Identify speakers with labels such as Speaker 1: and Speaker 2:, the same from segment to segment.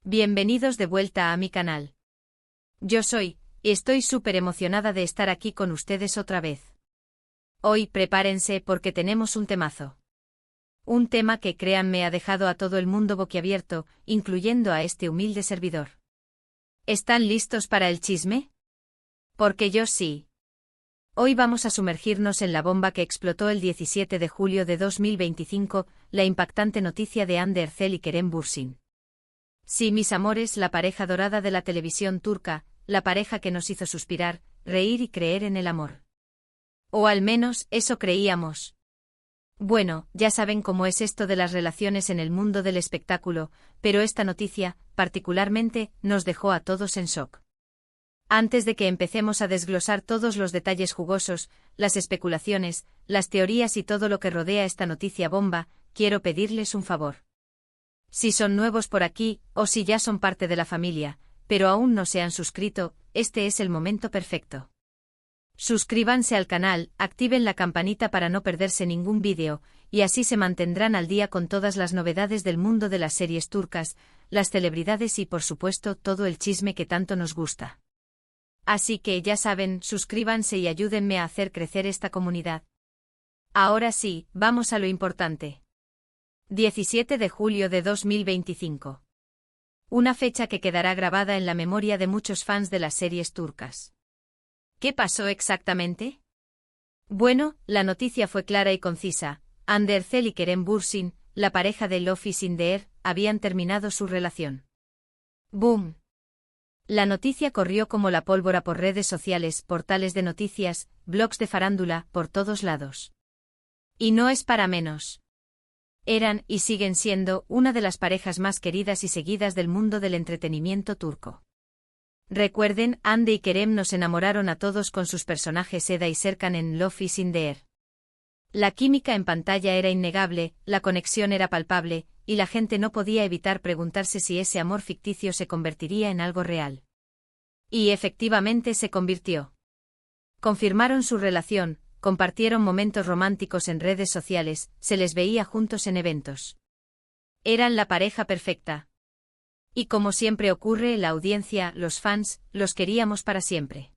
Speaker 1: Bienvenidos de vuelta a mi canal. Estoy súper emocionada de estar aquí con ustedes otra vez. Hoy prepárense porque tenemos un temazo. Un tema que créanme ha dejado a todo el mundo boquiabierto, incluyendo a este humilde servidor. ¿Están listos para el chisme? Porque yo sí. Hoy vamos a sumergirnos en la bomba que explotó el 17 de julio de 2025, la impactante noticia de Hande Erçel y Kerem Bürsin. Sí, mis amores, la pareja dorada de la televisión turca, la pareja que nos hizo suspirar, reír y creer en el amor. O al menos, eso creíamos. Bueno, ya saben cómo es esto de las relaciones en el mundo del espectáculo, pero esta noticia, particularmente, nos dejó a todos en shock. Antes de que empecemos a desglosar todos los detalles jugosos, las especulaciones, las teorías y todo lo que rodea esta noticia bomba, quiero pedirles un favor. Si son nuevos por aquí, o si ya son parte de la familia, pero aún no se han suscrito, este es el momento perfecto. Suscríbanse al canal, activen la campanita para no perderse ningún vídeo, y así se mantendrán al día con todas las novedades del mundo de las series turcas, las celebridades y por supuesto todo el chisme que tanto nos gusta. Así que ya saben, suscríbanse y ayúdenme a hacer crecer esta comunidad. Ahora sí, vamos a lo importante. 17 de julio de 2025. Una fecha que quedará grabada en la memoria de muchos fans de las series turcas. ¿Qué pasó exactamente? Bueno, la noticia fue clara y concisa. Hande Erçel y Kerem Bürsin, la pareja de Love is in the air, habían terminado su relación. ¡Boom! La noticia corrió como la pólvora por redes sociales, portales de noticias, blogs de farándula, por todos lados. Y no es para menos. Eran, y siguen siendo, una de las parejas más queridas y seguidas del mundo del entretenimiento turco. Recuerden, Hande y Kerem nos enamoraron a todos con sus personajes Eda y Serkan en Love is in the air. La química en pantalla era innegable, la conexión era palpable, y la gente no podía evitar preguntarse si ese amor ficticio se convertiría en algo real. Y efectivamente se convirtió. Confirmaron su relación, compartieron momentos románticos en redes sociales, se les veía juntos en eventos. Eran la pareja perfecta. Y como siempre ocurre, la audiencia, los fans, los queríamos para siempre.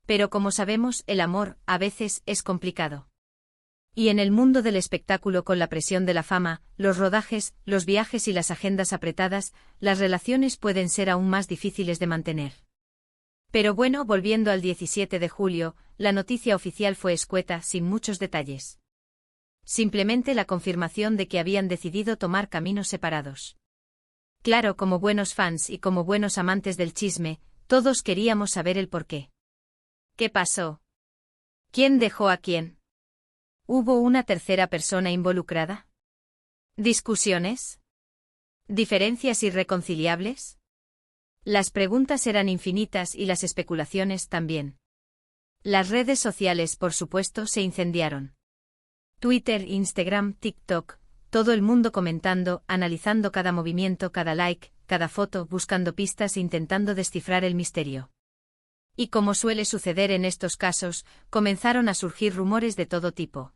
Speaker 1: Pero como sabemos, el amor, a veces, es complicado. Y en el mundo del espectáculo, con la presión de la fama, los rodajes, los viajes y las agendas apretadas, las relaciones pueden ser aún más difíciles de mantener. Pero bueno, volviendo al 17 de julio, la noticia oficial fue escueta, sin muchos detalles. Simplemente la confirmación de que habían decidido tomar caminos separados. Claro, como buenos fans y como buenos amantes del chisme, todos queríamos saber el porqué. ¿Qué pasó? ¿Quién dejó a quién? ¿Hubo una tercera persona involucrada? ¿Discusiones? ¿Diferencias irreconciliables? Las preguntas eran infinitas y las especulaciones también. Las redes sociales, por supuesto, se incendiaron. Twitter, Instagram, TikTok, todo el mundo comentando, analizando cada movimiento, cada like, cada foto, buscando pistas e intentando descifrar el misterio. Y como suele suceder en estos casos, comenzaron a surgir rumores de todo tipo.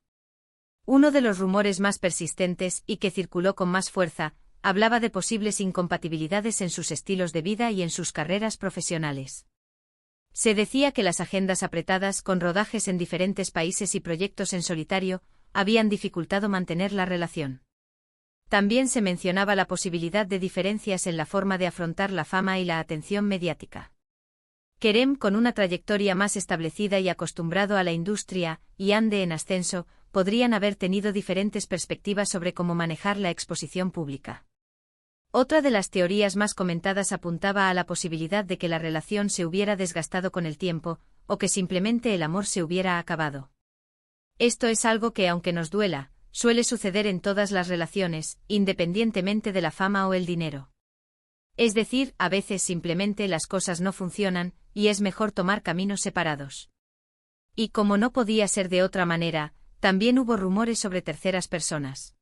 Speaker 1: Uno de los rumores más persistentes, y que circuló con más fuerza, hablaba de posibles incompatibilidades en sus estilos de vida y en sus carreras profesionales. Se decía que las agendas apretadas, con rodajes en diferentes países y proyectos en solitario, habían dificultado mantener la relación. También se mencionaba la posibilidad de diferencias en la forma de afrontar la fama y la atención mediática. Kerem, con una trayectoria más establecida y acostumbrado a la industria, y Hande en ascenso, podrían haber tenido diferentes perspectivas sobre cómo manejar la exposición pública. Otra de las teorías más comentadas apuntaba a la posibilidad de que la relación se hubiera desgastado con el tiempo, o que simplemente el amor se hubiera acabado. Esto es algo que, aunque nos duela, suele suceder en todas las relaciones, independientemente de la fama o el dinero. Es decir, a veces simplemente las cosas no funcionan, y es mejor tomar caminos separados. Y como no podía ser de otra manera, también hubo rumores sobre terceras personas.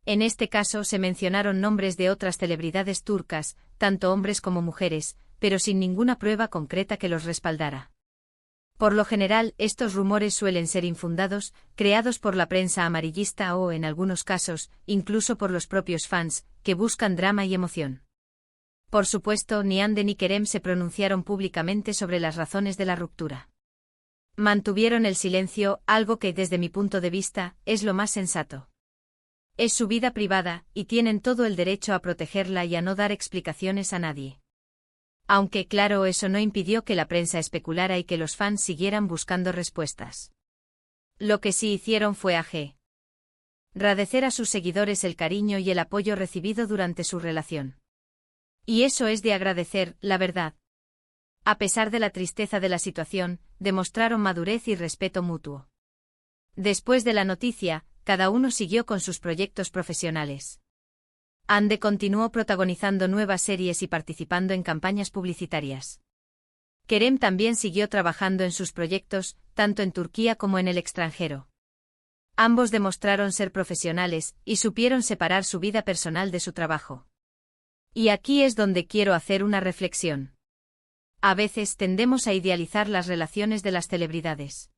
Speaker 1: En este caso se mencionaron nombres de otras celebridades turcas, tanto hombres como mujeres, pero sin ninguna prueba concreta que los respaldara. Por lo general, estos rumores suelen ser infundados, creados por la prensa amarillista o, en algunos casos, incluso por los propios fans, que buscan drama y emoción. Por supuesto, ni Hande ni Kerem se pronunciaron públicamente sobre las razones de la ruptura. Mantuvieron el silencio, algo que, desde mi punto de vista, es lo más sensato. Es su vida privada, y tienen todo el derecho a protegerla y a no dar explicaciones a nadie. Aunque, claro, eso no impidió que la prensa especulara y que los fans siguieran buscando respuestas. Lo que sí hicieron fue agradecer a sus seguidores el cariño y el apoyo recibido durante su relación. Y eso es de agradecer, la verdad. A pesar de la tristeza de la situación, demostraron madurez y respeto mutuo. Después de la noticia, cada uno siguió con sus proyectos profesionales. Hande continuó protagonizando nuevas series y participando en campañas publicitarias. Kerem también siguió trabajando en sus proyectos, tanto en Turquía como en el extranjero. Ambos demostraron ser profesionales y supieron separar su vida personal de su trabajo. Y aquí es donde quiero hacer una reflexión. A veces tendemos a idealizar las relaciones de las celebridades.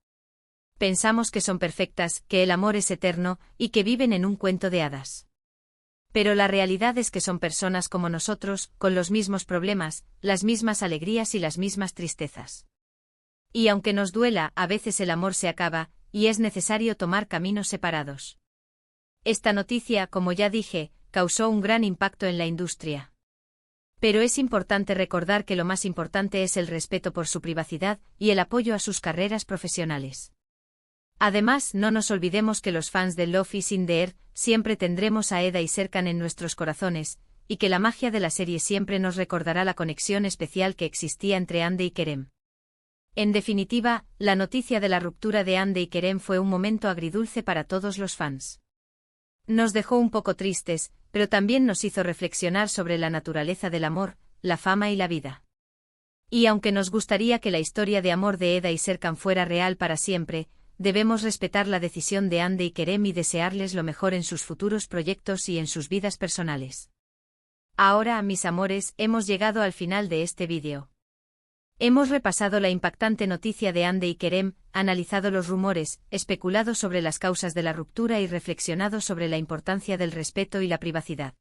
Speaker 1: Pensamos que son perfectas, que el amor es eterno y que viven en un cuento de hadas. Pero la realidad es que son personas como nosotros, con los mismos problemas, las mismas alegrías y las mismas tristezas. Y aunque nos duela, a veces el amor se acaba, y es necesario tomar caminos separados. Esta noticia, como ya dije, causó un gran impacto en la industria. Pero es importante recordar que lo más importante es el respeto por su privacidad y el apoyo a sus carreras profesionales. Además, no nos olvidemos que los fans de Love is in the Air siempre tendremos a Eda y Serkan en nuestros corazones, y que la magia de la serie siempre nos recordará la conexión especial que existía entre Hande y Kerem. En definitiva, la noticia de la ruptura de Hande y Kerem fue un momento agridulce para todos los fans. Nos dejó un poco tristes, pero también nos hizo reflexionar sobre la naturaleza del amor, la fama y la vida. Y aunque nos gustaría que la historia de amor de Eda y Serkan fuera real para siempre, debemos respetar la decisión de Hande y Kerem y desearles lo mejor en sus futuros proyectos y en sus vidas personales. Ahora, mis amores, hemos llegado al final de este vídeo. Hemos repasado la impactante noticia de Hande y Kerem, analizado los rumores, especulado sobre las causas de la ruptura y reflexionado sobre la importancia del respeto y la privacidad.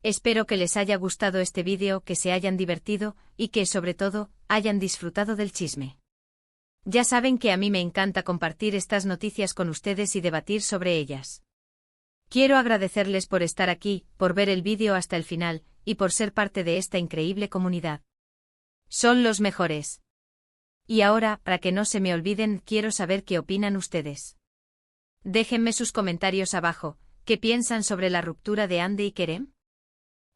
Speaker 1: Espero que les haya gustado este vídeo, que se hayan divertido y que, sobre todo, hayan disfrutado del chisme. Ya saben que a mí me encanta compartir estas noticias con ustedes y debatir sobre ellas. Quiero agradecerles por estar aquí, por ver el vídeo hasta el final, y por ser parte de esta increíble comunidad. Son los mejores. Y ahora, para que no se me olviden, quiero saber qué opinan ustedes. Déjenme sus comentarios abajo. ¿Qué piensan sobre la ruptura de Hande y Kerem?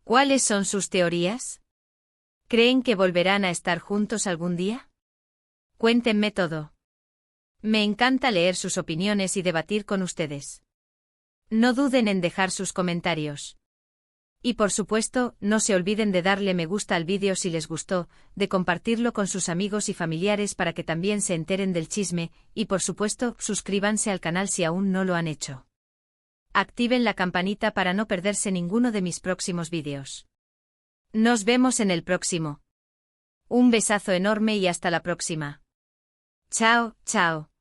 Speaker 1: ¿Cuáles son sus teorías? ¿Creen que volverán a estar juntos algún día? Cuéntenme todo. Me encanta leer sus opiniones y debatir con ustedes. No duden en dejar sus comentarios. Y por supuesto, no se olviden de darle me gusta al vídeo si les gustó, de compartirlo con sus amigos y familiares para que también se enteren del chisme, y por supuesto, suscríbanse al canal si aún no lo han hecho. Activen la campanita para no perderse ninguno de mis próximos vídeos. Nos vemos en el próximo. Un besazo enorme y hasta la próxima. Chao, chao.